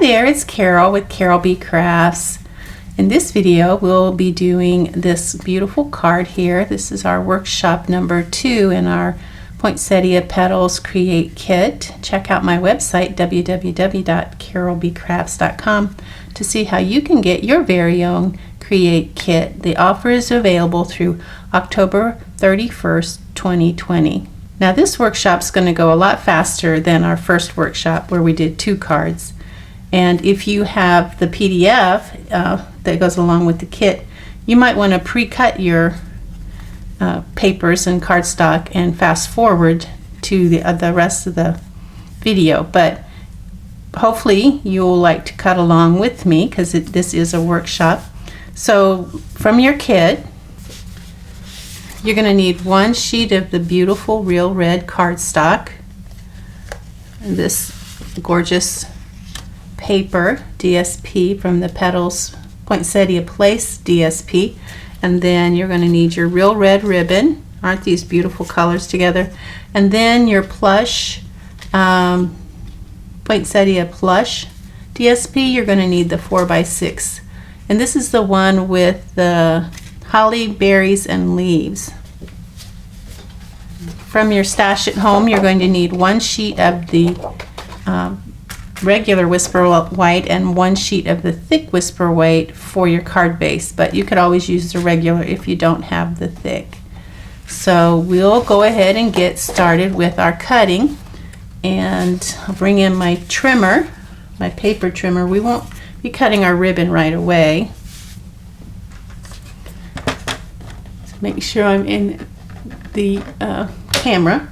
there, it's Carol with Carolbcrafts. In this video we'll be doing this beautiful card here. This is our workshop number 2 in our Poinsettia Petals Create Kit. Check out my website www.carolbcrafts.com to see how you can get your very own Create Kit. The offer is available through October 31st, 2020. Now this workshop's going to go a lot faster than our first workshop where we did 2 cards. And if you have the PDF that goes along with the kit, you might want to pre-cut your papers and cardstock and fast forward to the rest of the video. But hopefully you'll like to cut along with me because this is a workshop. So from your kit, you're going to need 1 sheet of the beautiful real red cardstock, and this gorgeous paper DSP from the Petals Poinsettia Place DSP, and then you're going to need your real red ribbon. Aren't these beautiful colors together? And then your plush Poinsettia Plush DSP. You're going to need the 4x6, and this is the one with the holly berries and leaves. From your stash at home, you're going to need 1 sheet of the regular Whisper White and 1 sheet of the thick Whisper White for your card base, but you could always use the regular if you don't have the thick. So we'll go ahead and get started with our cutting, and I'll bring in my trimmer, my paper trimmer. We won't be cutting our ribbon right away. Make sure I'm in the camera.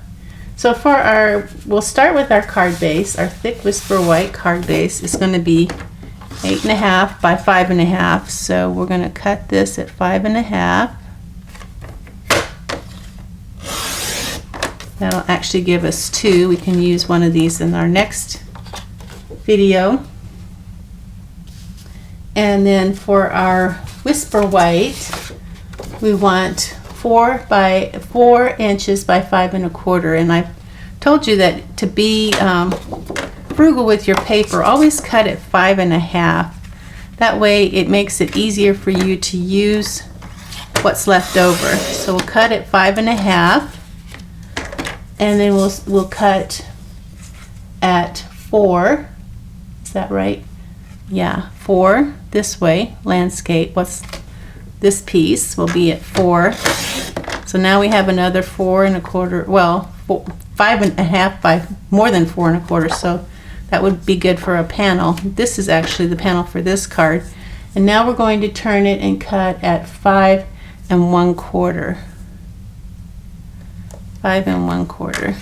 So for we'll start with our card base. Our thick Whisper White card base is going to be 8.5 by 5.5. So we're going to cut this at 5.5. That'll actually give us 2. We can use one of these in our next video. And then for our Whisper White, we want 4 inches by 5 1/4, and I've told you that to be frugal with your paper, always cut at 5 1/2. That way it makes it easier for you to use what's left over. So we'll cut at 5 1/2, and then we'll cut at 4. Is that right? Yeah, 4 this way. Landscape. This piece will be at 4. So now we have another 4 1/4, well, 5 1/2 by more than 4 1/4, so that would be good for a panel. This is actually the panel for this card. And now we're going to turn it and cut at 5 1/4. 5 1/4.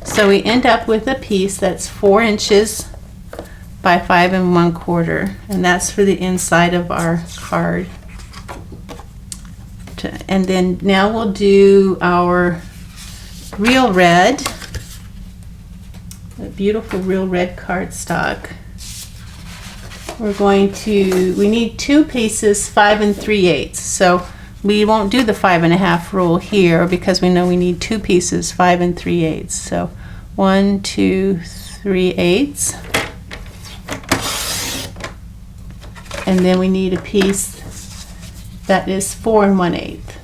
So we end up with a piece that's 4 inches by 5 1/4, and that's for the inside of our card. And then now we'll do our real red, the beautiful real red cardstock. We need 2 pieces 5 3/8. So we won't do the 5 1/2 rule here because we know we need 2 pieces 5 3/8. So 1 2 3/8. And then we need a piece that is 4 1/8.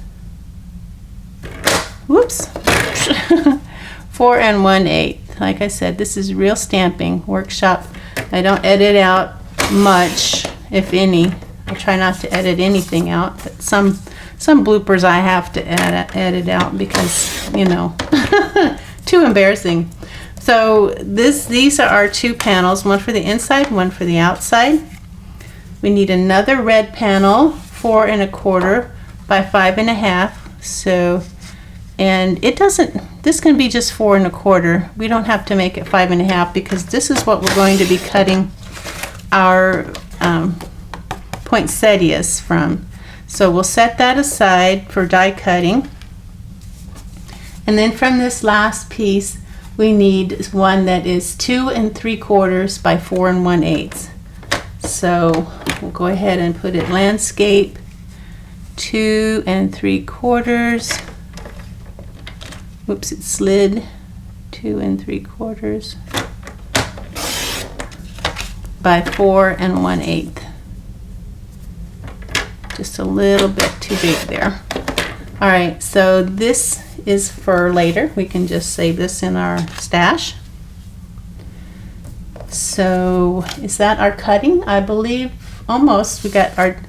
Whoops. 4 1/8. Like I said, this is real stamping workshop. I don't edit out much, if any. I try not to edit anything out, but some bloopers I have to edit out because, you know, too embarrassing. So these are our 2 panels, one for the inside, one for the outside. We need another red panel, 4 1/4 by 5 1/2. So, and this can be just 4 1/4. We don't have to make it 5 1/2 because this is what we're going to be cutting our poinsettias from. So we'll set that aside for die cutting. And then from this last piece, we need one that is 2 3/4 by 4 1/8. So we'll go ahead and put it landscape, 2 3/4. Whoops, it slid. 2 3/4. by 4 1/8. Just a little bit too big there. All right, so this is for later. We can just save this in our stash. So is that our cutting? I believe almost. We got our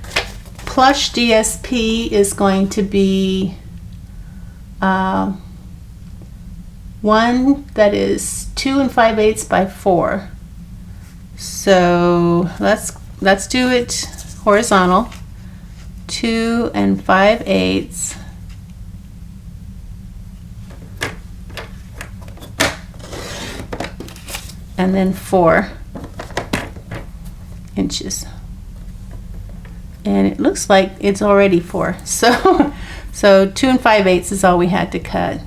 plush DSP is going to be one that is 2 5/8 by 4. So let's do it horizontal. 2 5/8. And then 4 inches. And it looks like it's already 4. So 2 5/8 is all we had to cut.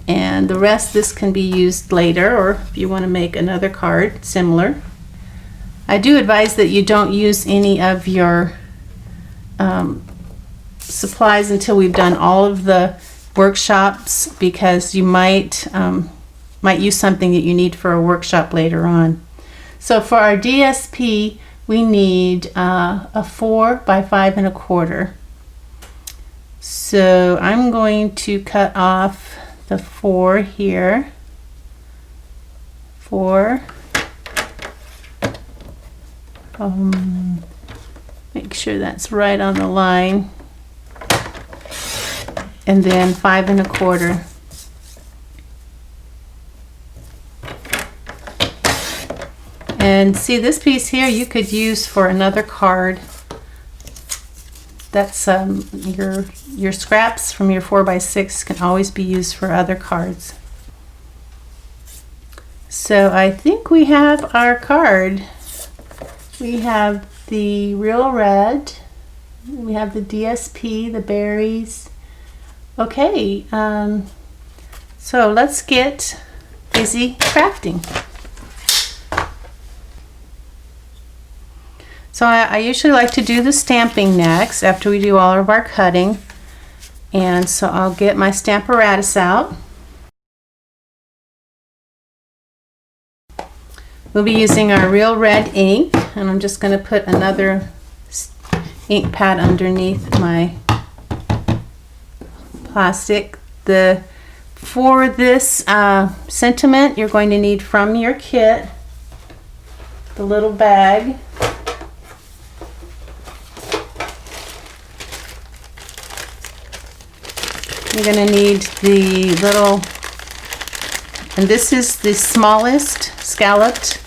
And the rest, this can be used later, or if you want to make another card similar. I do advise that you don't use any of your supplies until we've done all of the workshops, because you might use something that you need for a workshop later on. So for our DSP, we need a 4 by 5 1/4. So I'm going to cut off the 4 here. 4. Make sure that's right on the line. And then 5 1/4. And see, this piece here you could use for another card. That's your scraps from your 4 by 6 can always be used for other cards. So I think we have our card. We have the real red, we have the DSP, the berries. Okay, so let's get busy crafting. So I usually like to do the stamping next after we do all of our cutting. And so I'll get my Stamparatus out. We'll be using our real red ink, and I'm just going to put another ink pad underneath my plastic. For this sentiment, you're going to need from your kit the little bag. You're going to need the little, and this is the smallest scalloped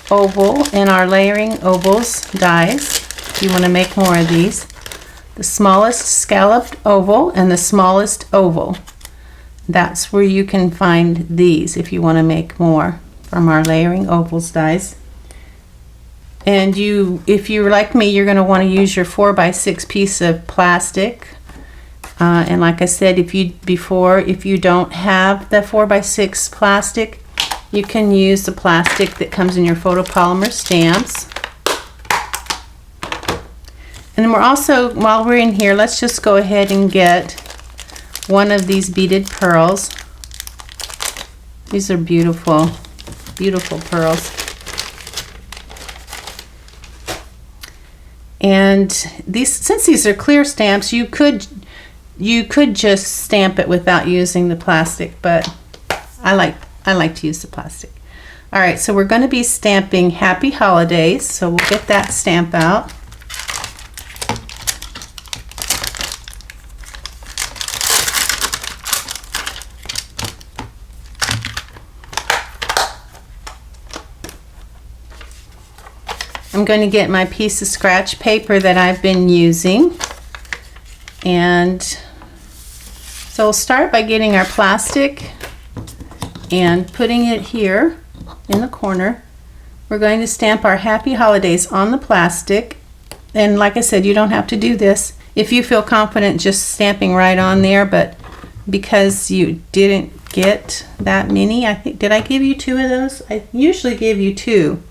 oval in our layering ovals dies. You want to make more of these. The smallest scalloped oval and the smallest oval. That's where you can find these if you want to make more from our layering ovals dies. And if you're like me, you're going to want to use your 4 by 6 piece of plastic. And like I said, if you don't have the 4 by 6 plastic, you can use the plastic that comes in your photopolymer stamps. And then we're also, while we're in here, let's just go ahead and get one of these beaded pearls. These are beautiful, beautiful pearls. And since these are clear stamps, you could just stamp it without using the plastic, but I like to use the plastic. All right, so we're going to be stamping Happy Holidays, so we'll get that stamp out. I'm going to get my piece of scratch paper that I've been using, and so we'll start by getting our plastic and putting it here in the corner. We're going to stamp our Happy Holidays on the plastic, and like I said, you don't have to do this if you feel confident just stamping right on there, but because you didn't get that many, I think, did I give you 2 of those? I usually give you 2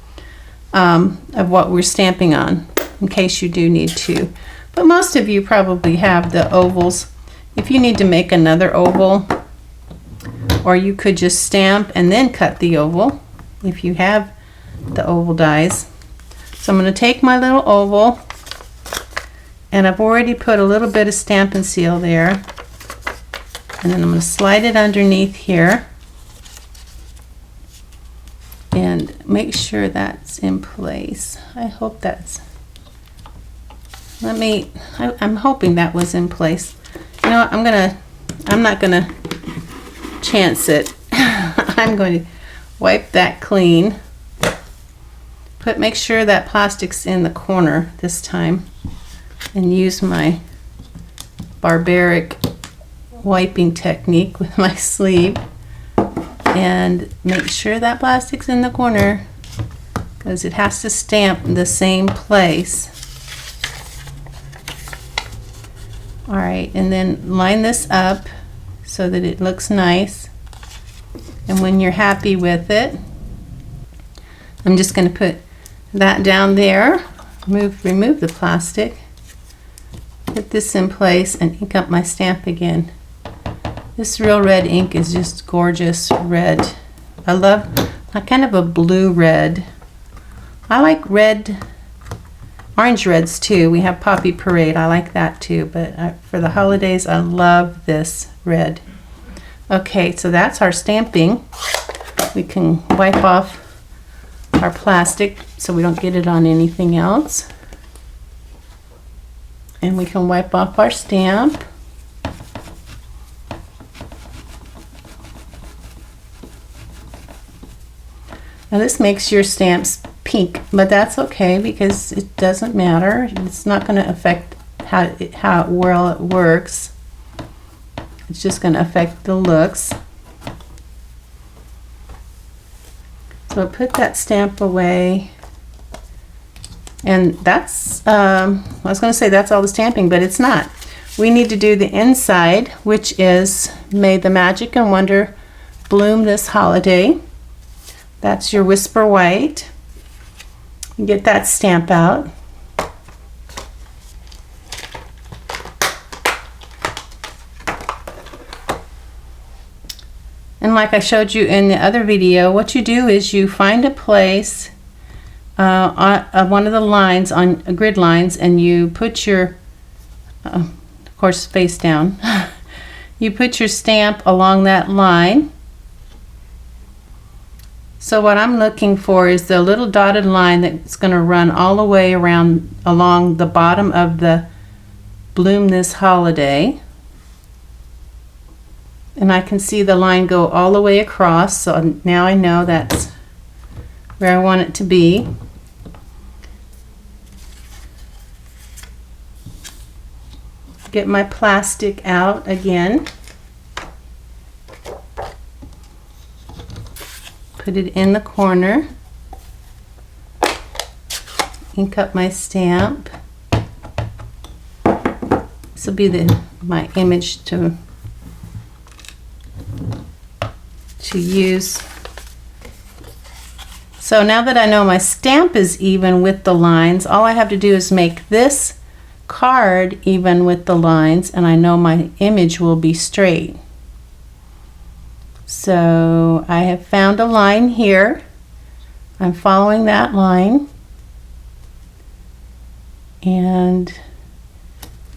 of what we're stamping on in case you do need 2, but most of you probably have the ovals. If you need to make another oval, or you could just stamp and then cut the oval if you have the oval dies. So I'm going to take my little oval, and I've already put a little bit of Stampin' Seal there, and then I'm going to slide it underneath here and make sure that's in place. I hope that's, I'm hoping that was in place. You know what, I'm not gonna chance it. I'm going to wipe that clean. Make sure that plastic's in the corner this time, and use my barbaric wiping technique with my sleeve, and make sure that plastic's in the corner because it has to stamp in the same place. All right, and then line this up so that it looks nice. And when you're happy with it, I'm just going to put that down there, remove the plastic, put this in place, and ink up my stamp again. This Real Red ink is just gorgeous red. I love kind of a blue red. I like red, orange reds too. We have Poppy Parade. I like that too, but for the holidays, I love this red. Okay, so that's our stamping. We can wipe off our plastic so we don't get it on anything else. And we can wipe off our stamp. Now this makes your stamps pink, but that's okay because it doesn't matter. It's not going to affect how well it works. It's just going to affect the looks. So put that stamp away. And that's, I was going to say that's all the stamping, but it's not. We need to do the inside, which is May the Magic and Wonder Bloom This Holiday. That's your Whisper White. Get that stamp out. And like I showed you in the other video, what you do is you find a place on one of the lines, on grid lines, and you put your, of course face down, you put your stamp along that line. So what I'm looking for is the little dotted line that's going to run all the way around along the bottom of the Bloom This Holiday. And I can see the line go all the way across, so now I know that's where I want it to be. Get my plastic out again. Put it in the corner. Ink up my stamp. This will be my image to use. So now that I know my stamp is even with the lines, all I have to do is make this card even with the lines, and I know my image will be straight. So I have found a line here. I'm following that line, and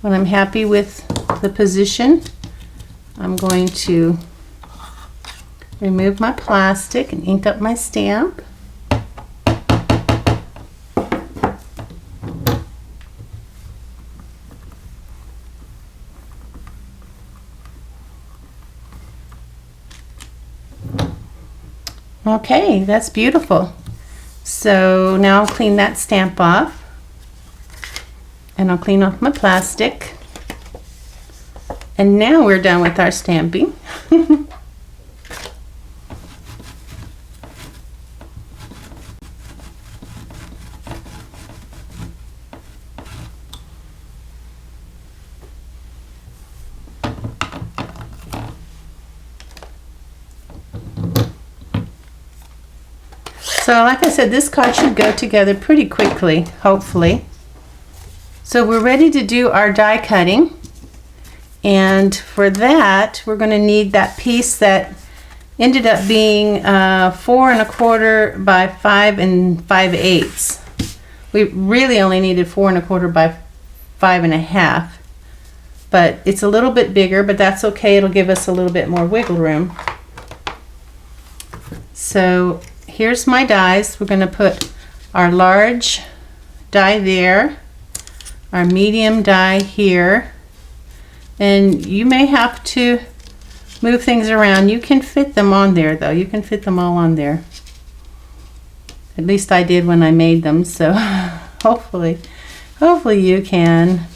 when I'm happy with the position, I'm going to remove my plastic and ink up my stamp. Okay, that's beautiful. So now I'll clean that stamp off, and I'll clean off my plastic. And now we're done with our stamping. So like I said, this card should go together pretty quickly, hopefully. So we're ready to do our die cutting. And for that, we're going to need that piece that ended up being 4 1/4 by 5 5/8. We really only needed 4 1/4 by 5 1/2, but it's a little bit bigger, but that's okay. It'll give us a little bit more wiggle room. So here's my dies. We're going to put our large die there, our medium die here, and you may have to move things around. You can fit them on there though. You can fit them all on there. At least I did when I made them, so hopefully you can.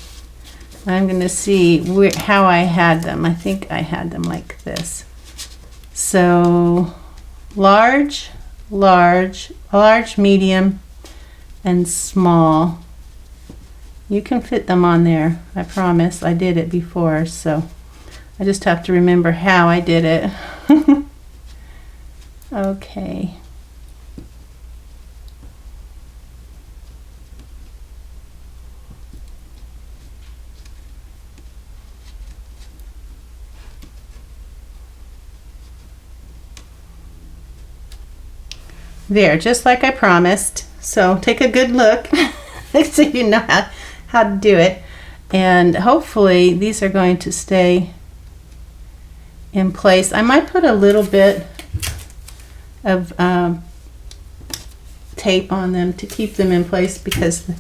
I'm going to see how I had them. I think I had them like this. So large, large, large, medium, and small. You can fit them on there. I promise. I did it before, so I just have to remember how I did it. Okay. There, just like I promised. So take a good look so you know how to do it. And hopefully these are going to stay in place. I might put a little bit of tape on them to keep them in place because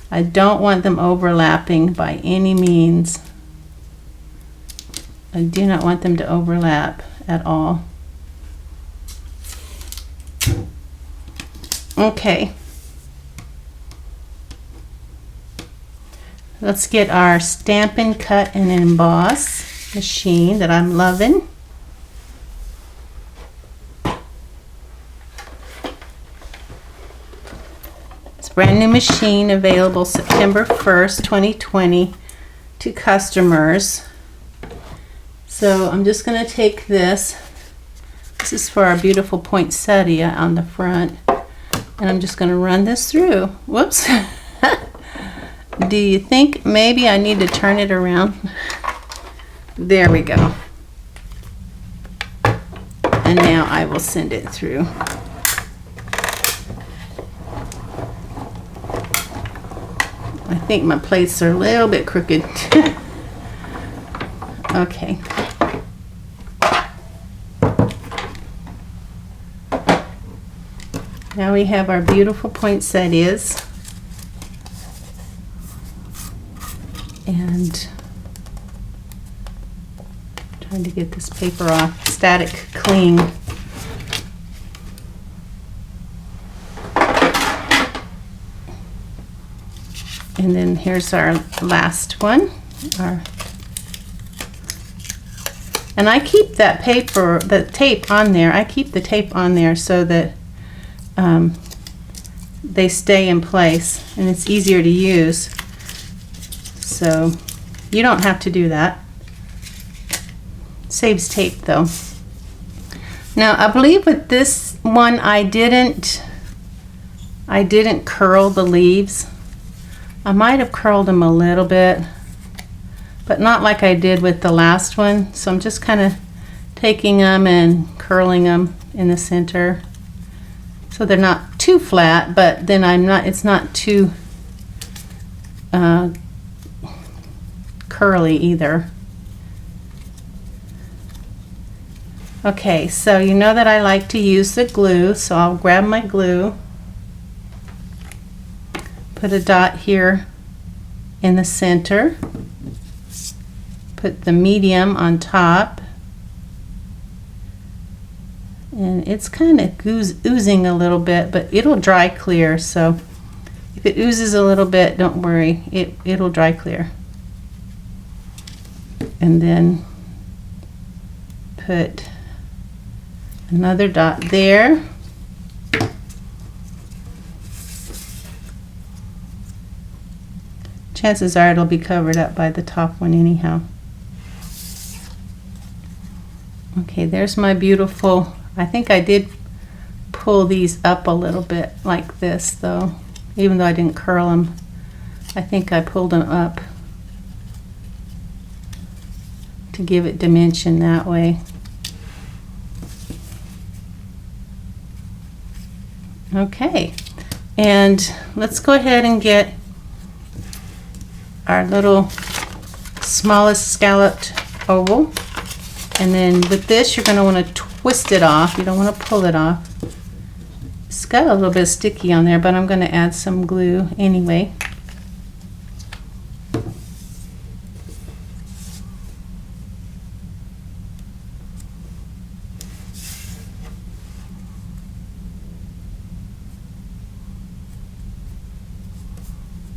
I don't want them overlapping by any means. I do not want them to overlap at all. Okay, let's get our Stampin' Cut and Emboss machine that I'm loving. It's a brand new machine available September 1st, 2020 to customers. So I'm just going to take this. This is for our beautiful poinsettia on the front. And I'm just going to run this through. Whoops. Do you think maybe I need to turn it around? There we go. And now I will send it through. I think my plates are a little bit crooked. Okay. Now we have our beautiful poinsettias, and I'm trying to get this paper off, static cling. And then here's our last one. And I keep that paper, the tape on there. I keep the tape on there so that they stay in place and it's easier to use. So you don't have to do that. Saves tape though. Now I believe with this one I didn't curl the leaves. I might have curled them a little bit, but not like I did with the last one. So I'm just kind of taking them and curling them in the center. So they're not too flat, but then it's not too curly either. Okay, so you know that I like to use the glue, so I'll grab my glue, put a dot here in the center, put the medium on top, and it's kind of oozing a little bit, but it'll dry clear. So if it oozes a little bit, don't worry, it'll dry clear. And then put another dot there. Chances are it'll be covered up by the top one anyhow. Okay, there's my beautiful, I think I did pull these up a little bit like this though, even though I didn't curl them. I think I pulled them up to give it dimension that way. Okay, And let's go ahead and get our little smallest scalloped oval. And then with this, you're going to want to twist it off. You don't want to pull it off. It's got a little bit sticky on there, but I'm going to add some glue anyway.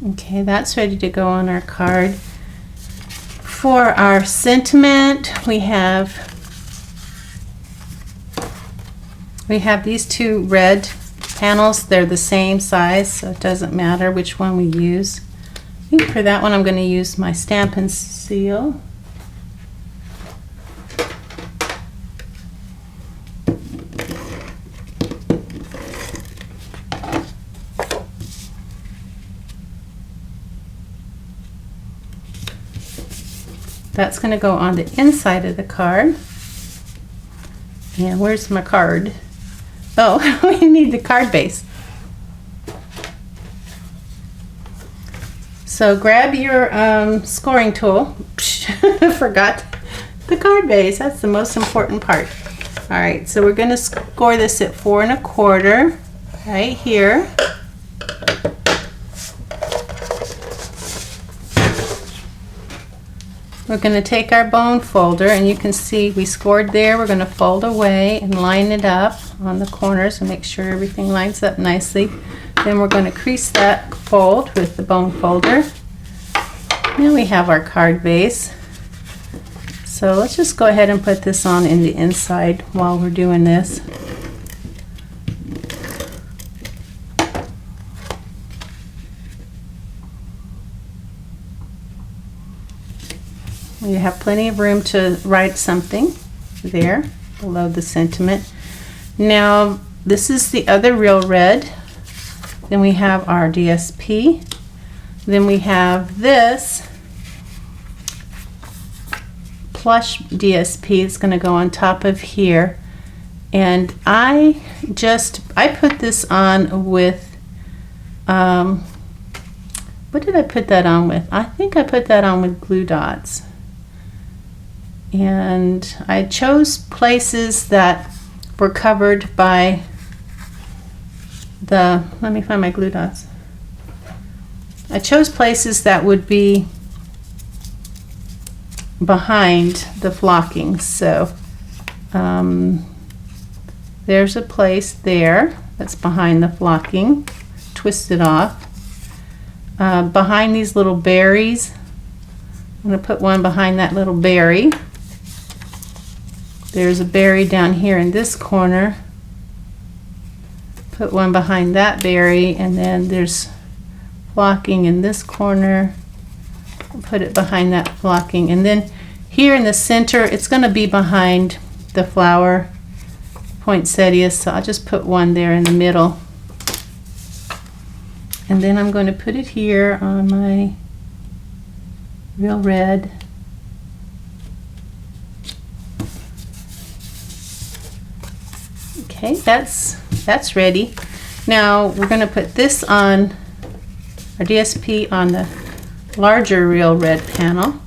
Okay, that's ready to go on our card. For our sentiment, we have these two red panels. They're the same size, so it doesn't matter which one we use. I think for that one I'm going to use my Stampin' seal. That's going to go on the inside of the card. And where's my card? Oh, we need the card base. So grab your scoring tool. Forgot the card base. That's the most important part. All right, so we're going to score this at 4 1/4 right here. We're going to take our bone folder, and you can see we scored there. We're going to fold away and line it up on the corners and make sure everything lines up nicely. Then we're going to crease that fold with the bone folder. Now we have our card base. So let's just go ahead and put this on in the inside while we're doing this. You have plenty of room to write something there below the sentiment. Now this is the other real red. Then we have our DSP. Then we have this plush DSP. It's going to go on top of here. And I put this on with, what did I put that on with? I think I put that on with glue dots. And I chose places that were covered by the, let me find my glue dots. I chose places that would be behind the flocking. So there's a place there that's behind the flocking. Twist it off. Behind these little berries, I'm going to put one behind that little berry. There's a berry down here in this corner. Put one behind that berry, and then there's flocking in this corner. Put it behind that flocking, and then here in the center it's going to be behind the flower poinsettia, so I'll just put one there in the middle. And then I'm going to put it here on my real red. Okay, that's ready. Now we're going to put this on our DSP on the larger real red panel.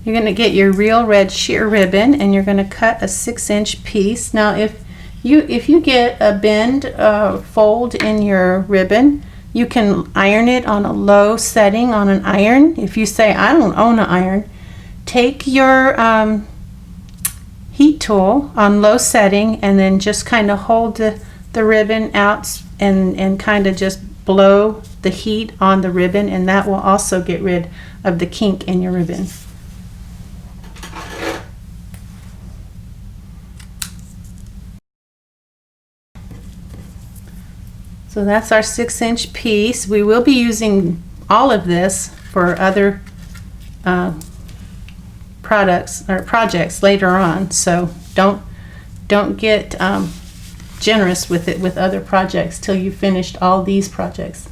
You're going to get your real red sheer ribbon, and you're going to cut a 6-inch piece. Now if you get a bend fold in your ribbon, you can iron it on a low setting on an iron. If you say, I don't own an iron, take your heat tool on low setting and then just kind of hold the ribbon out and kind of just blow the heat on the ribbon, and that will also get rid of the kink in your ribbon. So that's our 6-inch piece. We will be using all of this for other products or projects later on. So don't get generous with it with other projects till you've finished all these projects.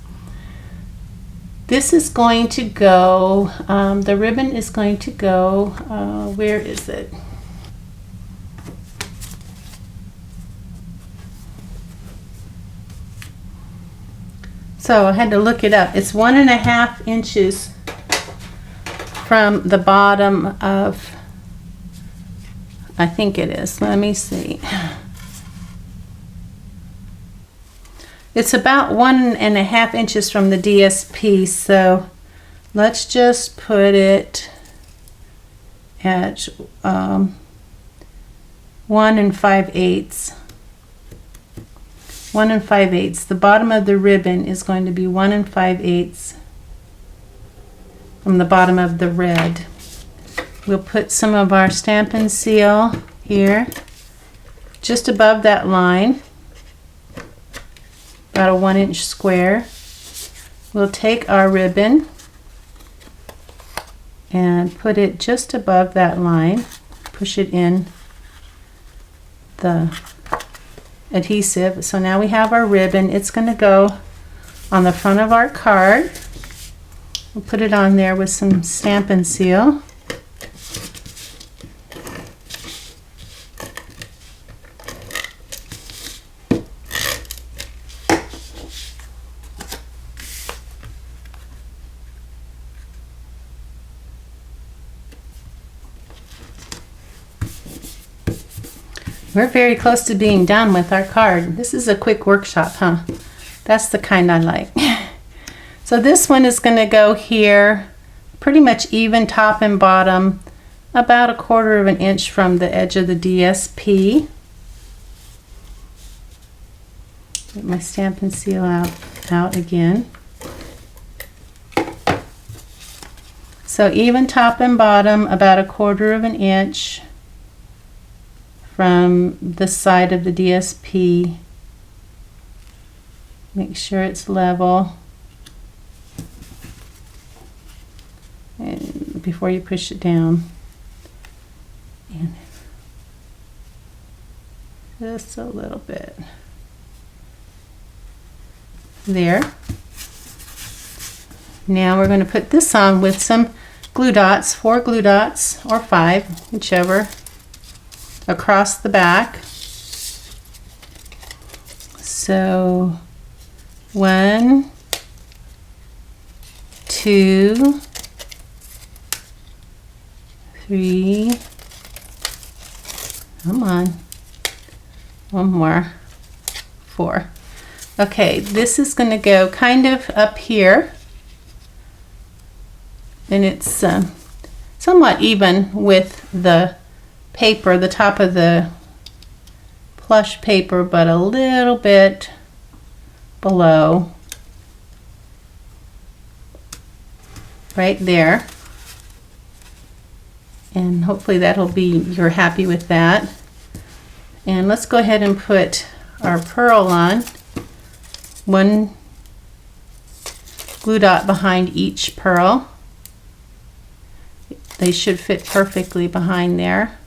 This is going to go, the ribbon is going to go, where is it? So I had to look it up. It's 1.5 inches from the bottom of, I think it is, let me see. It's about 1.5 inches from the DSP, so let's just put it at 1 5/8. 1 5/8. The bottom of the ribbon is going to be 1 5/8 from the bottom of the red. We'll put some of our Stampin' Seal here, just above that line, about a 1-inch square. We'll take our ribbon and put it just above that line, push it in the adhesive. So now we have our ribbon. It's going to go on the front of our card. We'll put it on there with some Stampin' Seal. We're very close to being done with our card. This is a quick workshop, huh? That's the kind I like. So this one is going to go here, pretty much even top and bottom, about 1/4 inch from the edge of the DSP. Get my Stampin' Seal out again. So even top and bottom, about 1/4 inch from the side of the DSP. Make sure it's level, and before you push it down, and just a little bit there. Now we're going to put this on with some glue dots, 4 glue dots or 5, whichever, across the back. So 1, 2, 3, come on, one more, 4. Okay, this is going to go kind of up here, and it's somewhat even with the paper, the top of the plush paper, but a little bit below, right there. And hopefully that'll be, you're happy with that. And let's go ahead and put our pearl on. 1 glue dot behind each pearl. They should fit perfectly behind there.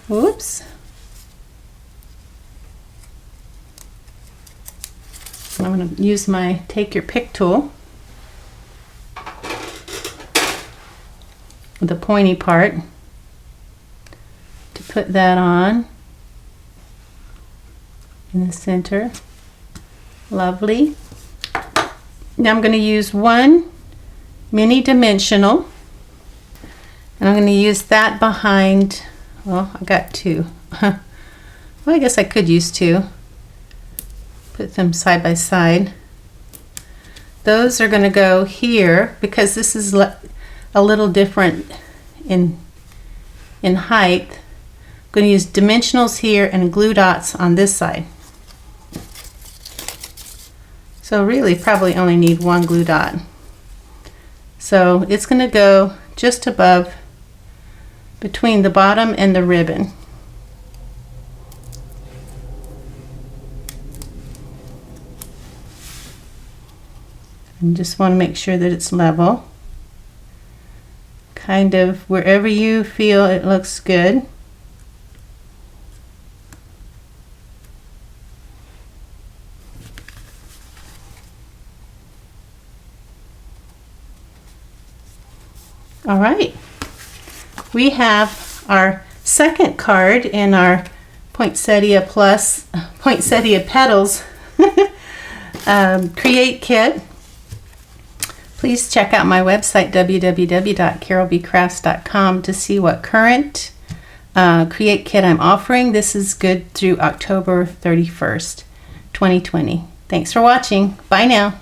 Oops. I'm going to use my Take Your Pick tool, the pointy part, to put that on in the center. Lovely. Now I'm going to use 1 mini dimensional, and I'm going to use that behind, well, I got 2. Well, I guess I could use 2. Put them side by side. Those are going to go here because this is a little different in height. I'm going to use dimensionals here and glue dots on this side. So really probably only need 1 glue dot. So it's going to go just above, between the bottom and the ribbon. And just want to make sure that it's level. Kind of wherever you feel it looks good. All right. We have our second card in our Poinsettia Petals Create Kit. Please check out my website, www.carolbcrafts.com, to see what current Create Kit I'm offering. This is good through October 31st, 2020. Thanks for watching. Bye now.